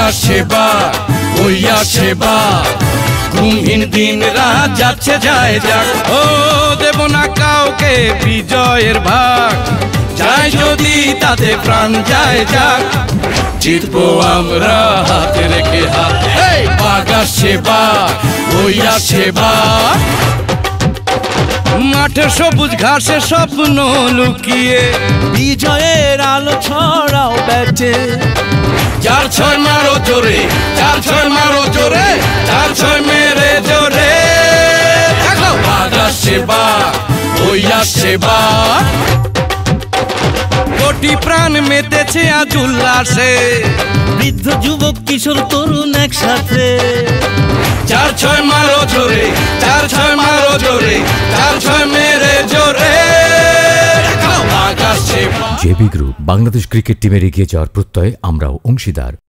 আসছে বার, ওই আসছে বার, ঘুমহীন দিন রাত যাচ্ছে যায় যাক। ও দেব না কাউকে বিজয়ের ভাগ, যায় যদি তাতে প্রাণ যায় যাক। জিতবো আমরা হাতে রেখে হাত, বাঘ আসছে বার, ওই আসছে বার। মাঠে সবুজ ঘাসে স্বপ্ন লুকিয়ে বিজয়ের আলো ছড়াও ব্যাটে। 4-6 মারো জোরে, 4-6 মারো জোরে, 4-6 মেরে জোরে। দেখো বাঘ আসছে বার, ওই আসছে বার। কোটি প্রাণ মেতেছে আজ উল্লাসে, বৃদ্ধ যুবক কিশোর তরুণ একসাথে। 4-6 মারো জোরে, 4-6 মারো জোরে, 4-6 মেরে জোরে। দেখো বাঘ আসছে বার। জেবি গ্রুপ বাংলাদেশ ক্রিকেট টিমের এগিয়ে যাওয়ার প্রত্যয়ে আমরাও অংশীদার।